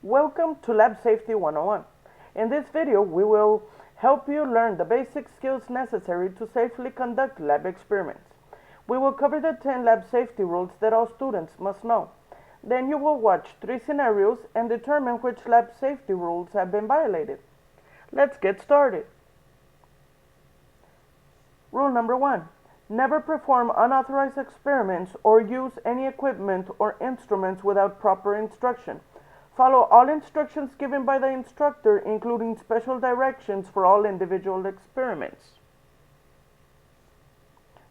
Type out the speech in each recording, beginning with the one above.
Welcome to Lab Safety 101. In this video, we will help you learn the basic skills necessary to safely conduct lab experiments. We will cover the 10 lab safety rules that all students must know. Then you will watch 3 scenarios and determine which lab safety rules have been violated. Let's get started. Rule number 1. Never perform unauthorized experiments or use any equipment or instruments without proper instruction. Follow all instructions given by the instructor, including special directions for all individual experiments.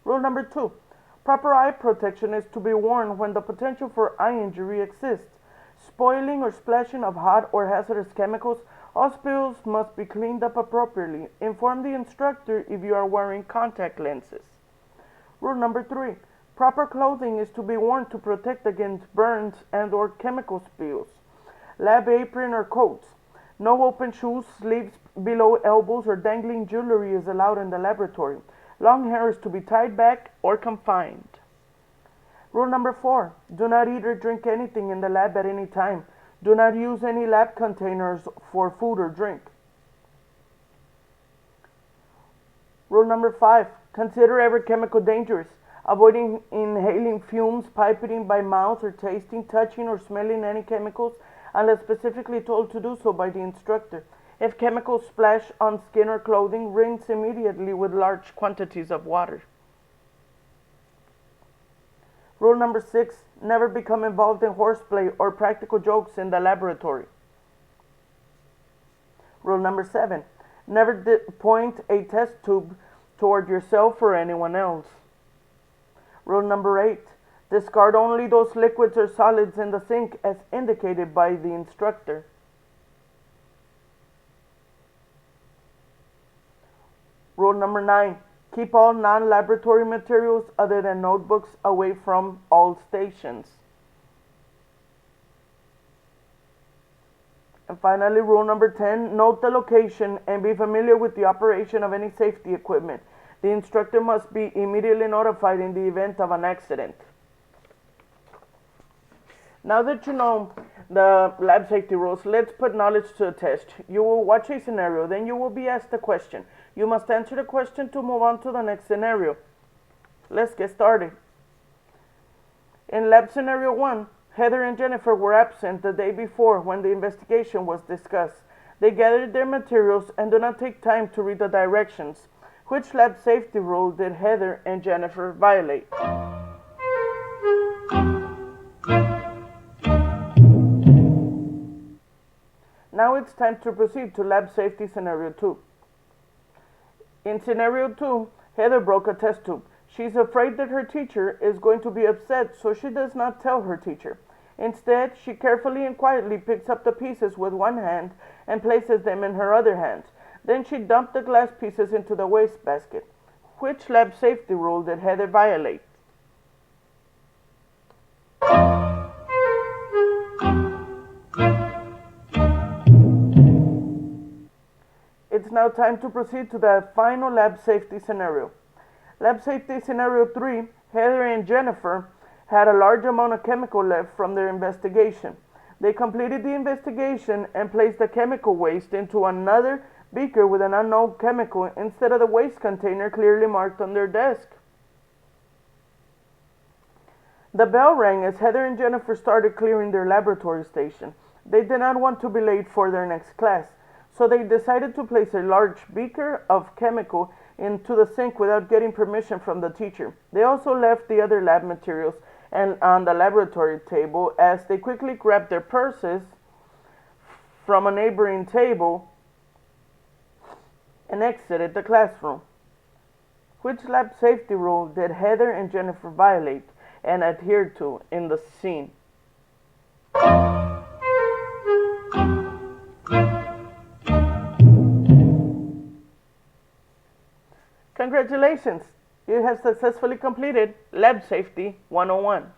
Rule number 2. Proper eye protection is to be worn when the potential for eye injury exists. Spoiling or splashing of hot or hazardous chemicals, all spills must be cleaned up appropriately. Inform the instructor if you are wearing contact lenses. Rule number 3. Proper clothing is to be worn to protect against burns and/or chemical spills. Lab apron or coats. No open shoes, sleeves below elbows, or dangling jewelry is allowed in the laboratory. Long hair is to be tied back or confined. Rule number 4. Do not eat or drink anything in the lab at any time. Do not use any lab containers for food or drink. Rule number 5. Consider every chemical dangerous. Avoiding inhaling fumes, pipetting by mouth, or tasting, touching, or smelling any chemicals unless specifically told to do so by the instructor. If chemicals splash on skin or clothing, rinse immediately with large quantities of water. Rule number 6. Never become involved in horseplay or practical jokes in the laboratory. Rule number 7. Never point a test tube toward yourself or anyone else. Rule number 8. Discard only those liquids or solids in the sink as indicated by the instructor. Rule number 9. Keep all non-laboratory materials other than notebooks away from all stations. And finally, rule number 10. Note the location and be familiar with the operation of any safety equipment. The instructor must be immediately notified in the event of an accident. Now that you know the lab safety rules, let's put knowledge to the test. You will watch a scenario, then you will be asked a question. You must answer the question to move on to the next scenario. Let's get started. In lab scenario 1, Heather and Jennifer were absent the day before when the investigation was discussed. They gathered their materials and do not take time to read the directions. Which lab safety rule did Heather and Jennifer violate? Now it's time to proceed to lab safety scenario 2. In scenario 2, Heather broke a test tube. She's afraid that her teacher is going to be upset, so she does not tell her teacher. Instead, she carefully and quietly picks up the pieces with one hand and places them in her other hand. Then she dumped the glass pieces into the wastebasket. Which lab safety rule did Heather violate? It's now time to proceed to the final lab safety scenario. Lab safety scenario 3, Heather and Jennifer had a large amount of chemical left from their investigation. They completed the investigation and placed the chemical waste into another beaker with an unknown chemical instead of the waste container clearly marked on their desk. The bell rang as Heather and Jennifer started clearing their laboratory station. They did not want to be late for their next class, so they decided to place a large beaker of chemical into the sink without getting permission from the teacher. They also left the other lab materials on the laboratory table as they quickly grabbed their purses from a neighboring table and exited the classroom. Which lab safety rule did Heather and Jennifer violate and adhere to in the scene? Congratulations! You have successfully completed Lab Safety 101.